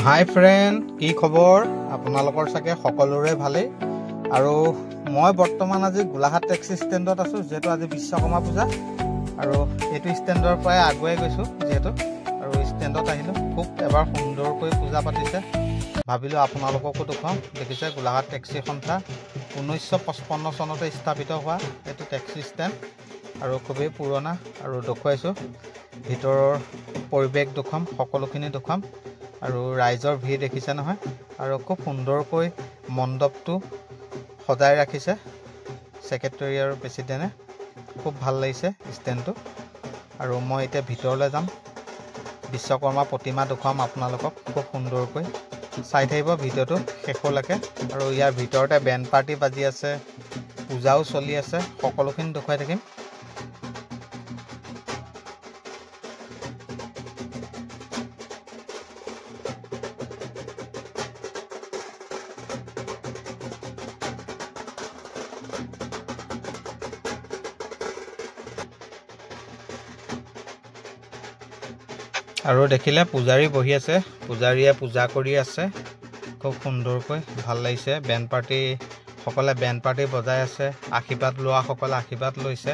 হাই friend, কি খবৰ? আপোনালোকৰ চাগে সকলোৰে ভালেই। আৰু মই বৰ্তমান আজি গোলাঘাট টেক্সি ষ্টেণ্ডত আছোঁ, যিহেতু আজি বিশ্বকৰ্মা পূজা। আৰু এইটো ষ্টেণ্ডৰ পৰাই আগুৱাই গৈছোঁ যিহেতু, আৰু ষ্টেণ্ডত আহিলোঁ। খুব এবাৰ সুন্দৰকৈ পূজা পাতিছে, ভাবিলোঁ আপোনালোককো দেখুৱাওঁ। দেখিছে গোলাঘাট টেক্সি সন্থা 1955 চনতে স্থাপিত হোৱা এইটো টেক্সি ষ্টেণ্ড, আৰু খুবেই পুৰণা। আৰু দেখুৱাইছোঁ ভিতৰৰ পৰিৱেশ, দেখুৱাম সকলোখিনি দেখুৱাম। আৰু ৰাইজৰ ভিৰ দেখিছে নহয়, আৰু খুব সুন্দৰকৈ মণ্ডপটো সজাই ৰাখিছে ছেক্ৰেটাৰী আৰু প্ৰেছিডেণ্টে। খুব ভাল লাগিছে ষ্টেণ্ডটো। আৰু মই এতিয়া ভিতৰলৈ যাম, বিশ্বকৰ্মা প্ৰতিমা দেখুৱাম আপোনালোকক খুব সুন্দৰকৈ। চাই থাকিব ভিডিঅ'টো শেষলৈকে। আৰু ইয়াৰ ভিতৰতে বেণ্ড পাৰ্টি বাজি আছে, পূজাও চলি আছে, সকলোখিনি দেখুৱাই থাকিম। আৰু দেখিলে পূজাৰী বহি আছে, পূজাৰীয়ে পূজা কৰি আছে খুব সুন্দৰকৈ। ভাল লাগিছে। বেণ্ড পাৰ্টি সকলে বেণ্ড পাৰ্টি বজাই আছে, আশীৰ্বাদ লোৱাসকলে আশীৰ্বাদ লৈছে।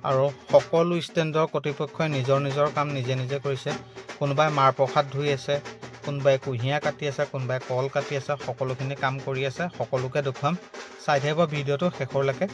আৰু সকলো ষ্টেণ্ডৰ কৰ্তৃপক্ষই নিজৰ নিজৰ কাম নিজে নিজে কৰিছে। কোনোবাই মাহ প্ৰসাদ ধুই আছে, কোনোবাই কুঁহিয়াৰ কাটি আছে, কোনোবাই কল কাটি আছে, সকলোখিনি কাম কৰি আছে। সকলোকে দেখুৱাম, চাই থাকিব ভিডিঅ'টো শেষলৈকে।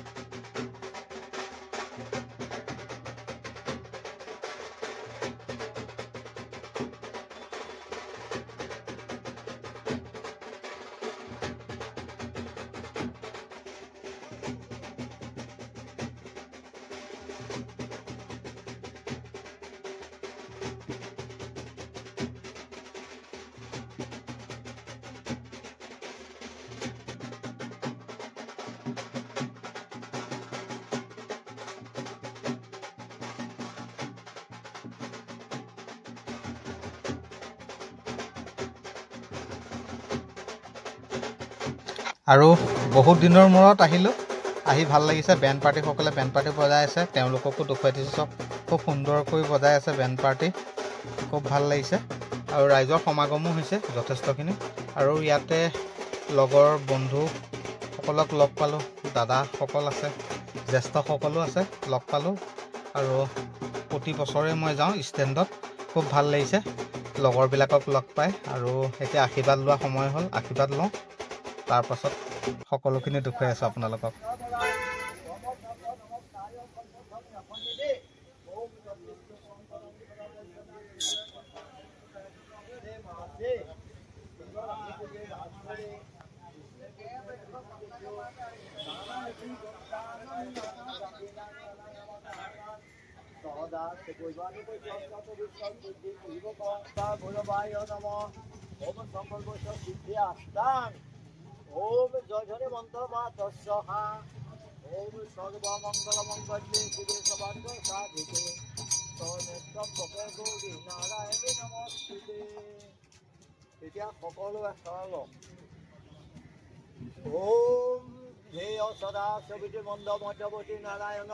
আৰু বহুত দিনৰ মূৰত আহিলোঁ, আহি ভাল লাগিছে। বেণ্ড পাৰ্টিসকলে বেণ্ড পাৰ্টি বজাই আছে, তেওঁলোককো দেখুৱাই দিছোঁ। চব খুব সুন্দৰকৈ বজাই আছে বেণ্ড পাৰ্টি, খুব ভাল লাগিছে। আৰু ৰাইজৰ সমাগমো হৈছে যথেষ্টখিনি। আৰু ইয়াতে লগৰ বন্ধুসকলক লগ পালোঁ, দাদাসকল আছে, জ্যেষ্ঠসকলো আছে, লগ পালোঁ। আৰু প্ৰতি বছৰে মই যাওঁ ষ্টেণ্ডত, খুব ভাল লাগিছে লগৰবিলাকক লগ পাই। আৰু এতিয়া আশীৰ্বাদ লোৱা সময় হ'ল, আশীৰ্বাদ লওঁ। তাৰপাছত সকলোখিনি দেখুৱাই আছোঁ আপোনালোকক। ओम जयधरे मंत्र मा तस्सहा ओम सर्वमंगल मंगल्ये शिवे सर्वार्थ साधिके तनेत्रम पके गौरी नारायणे नमस्ते। এতিয়া সকলোৱে সৰল ओम ध्येय सदा सविति मंद मध्यवर्ती नारायण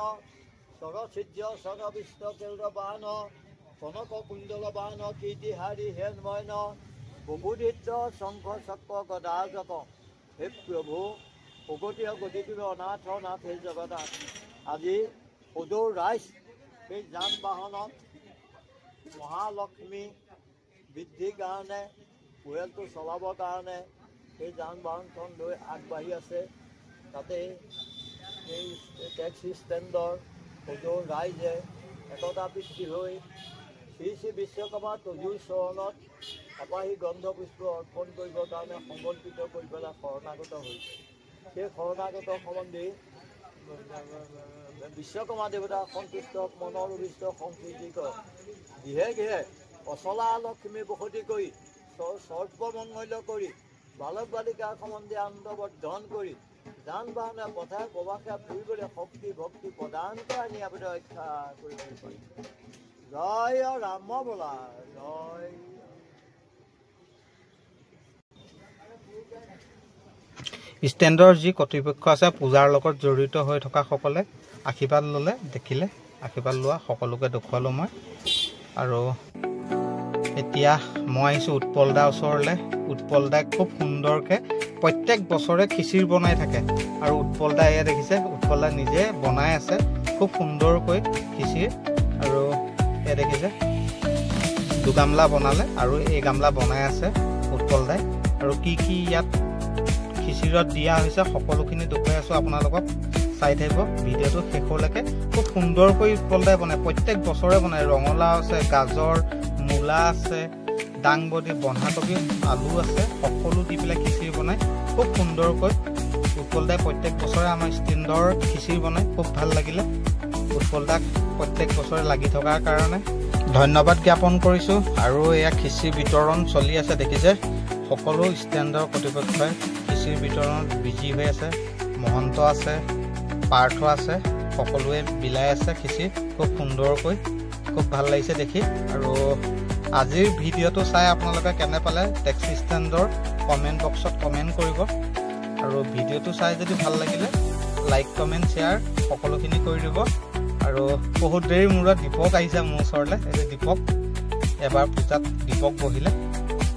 सरसिद्ध सर्वविष्ट केल्रबान कनक कुंडल बान कीर्तिहारी हेन्मयन बहुदित्य शंख चक्र गदाजक। हे প্ৰভু ভগতীয় গতি তুমি অনাথ নাথ হে জগন্নাথ। আজি সদৌ ৰাইজ সেই যান বাহনত মহালক্ষ্মী বৃদ্ধিৰ কাৰণে, পৰিয়ালটো চলাবৰ কাৰণে সেই যান বাহনখন লৈ আগবাঢ়ি আছে। তাতে এই টেক্সি ষ্টেণ্ডৰ সদৌ ৰাইজে একতাবৃত্তি হৈ শ্ৰী শ্ৰী বিশ্বকৰ্মা তজুৰ চৰণত এপাহি গন্ধপুষ্প অৰ্পণ কৰিবৰ কাৰণে সংকল্পিত কৰি পেলাই শৰণাগত হৈছে। সেই শৰণাগত সম্বন্ধী বিশ্বকৰ্মা দেৱতা সন্তুষ্ট মনৰ অভিষ্ট সংকৃতিক গৃহে গৃহে অচলা লক্ষ্মী বসতি কৰি সৰ্বমংগল্য কৰি বালক বালিকাৰ সম্বন্ধে আনন্দবৰ্ধন কৰি যান বাহনে পথাৰে প্ৰবাসে ফুৰিবলৈ শক্তি ভক্তি প্ৰদান কৰা নিয়াবলৈ ৰক্ষা কৰিবলৈ পাৰি। জয় ৰাম বোলা জয়। ষ্টেণ্ডৰ যি কৰ্তৃপক্ষ আছে, পূজাৰ লগত জড়িত হৈ থকা সকলে আশীৰ্বাদ ল'লে, দেখিলে আশীৰ্বাদ লোৱা সকলোকে দেখুৱালোঁ মই। আৰু এতিয়া মই আহিছোঁ উৎপল দাৰ ওচৰলৈ। উৎপল দাই খুব সুন্দৰকৈ প্ৰত্যেক বছৰে খিচিৰ বনাই থাকে আৰু উৎপল দাই এয়া দেখিছে, উৎপল দাই নিজে বনাই আছে খুব সুন্দৰকৈ খিচিৰ। আৰু এয়া দেখিছে 2 গামলা বনালে আৰু এই গামলা বনাই আছে উৎপল দাই। আৰু কি ইয়াত খিচিৰত দিয়া হৈছে সকলোখিনি দেখুৱাই আছোঁ আপোনালোকক, চাই থাকিব ভিডিঅ'টো শেষলৈকে। খুব সুন্দৰকৈ উৎপল দাই বনায়, প্ৰত্যেক বছৰে বনায়। ৰঙালাও আছে, গাজৰ, মূলা আছে, দাংবডি, বন্ধাকবি, আলু আছে, সকলো দি পেলাই খিচিৰ বনায় খুব সুন্দৰকৈ। উৎপল দাই প্ৰত্যেক বছৰে আমাৰ ষ্টেণ্ডৰ খিচিৰ বনায়, খুব ভাল লাগিলে। উৎপল দাক প্ৰত্যেক বছৰে লাগি থকাৰ কাৰণে ধন্যবাদ জ্ঞাপন কৰিছোঁ। আৰু এয়া খিচিৰ বিতৰণ চলি আছে দেখিছে, সকলো ষ্টেণ্ডৰ কৰ্তৃপক্ষই খিচিৰ বিতৰণত বিজি হৈ আছে। মহন্ত আছে, পাৰ্থ আছে, সকলোৱে বিলাই আছে খিচিৰ খুব সুন্দৰকৈ, খুব ভাল লাগিছে দেখি। আৰু আজিৰ ভিডিঅ'টো চাই আপোনালোকে কেনে পালে টেক্সি ষ্টেণ্ডৰ কমেণ্ট বক্সত কমেণ্ট কৰিব। আৰু ভিডিঅ'টো চাই যদি ভাল লাগিলে লাইক, কমেণ্ট, শ্বেয়াৰ সকলোখিনি কৰি দিব। আৰু বহুত দেৰি মূৰত দীপক আহিছে মোৰ ওচৰলৈ। এই দীপক এবাৰ পূজাত দীপক বহিলে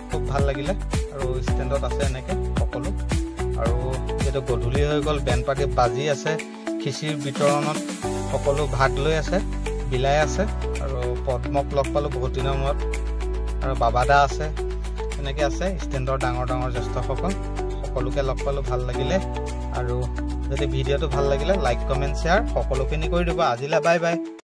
খুব ভাল লাগিলে। আৰু ষ্টেণ্ডত আছে এনেকৈ সকলো। আৰু যিহেতু গধূলি হৈ গ'ল, বেণ্ড পাৰ্টি বাজি আছে, খিচিৰ বিতৰণত সকলো ভাগ লৈ আছে, বিলাই আছে। আৰু পদ্মক লগ পালোঁ বহুত দিনৰ মূৰত, আৰু বাবাদা আছে, এনেকৈ আছে ষ্টেণ্ডৰ ডাঙৰ ডাঙৰ জ্যেষ্ঠসকল, সকলোকে লগ পালোঁ, ভাল লাগিলে। আৰু যদি ভিডিঅ'টো ভাল লাগিলে লাইক, কমেণ্ট, শ্বেয়াৰ সকলোখিনি কৰি দিব। আজিলৈ বাই বাই।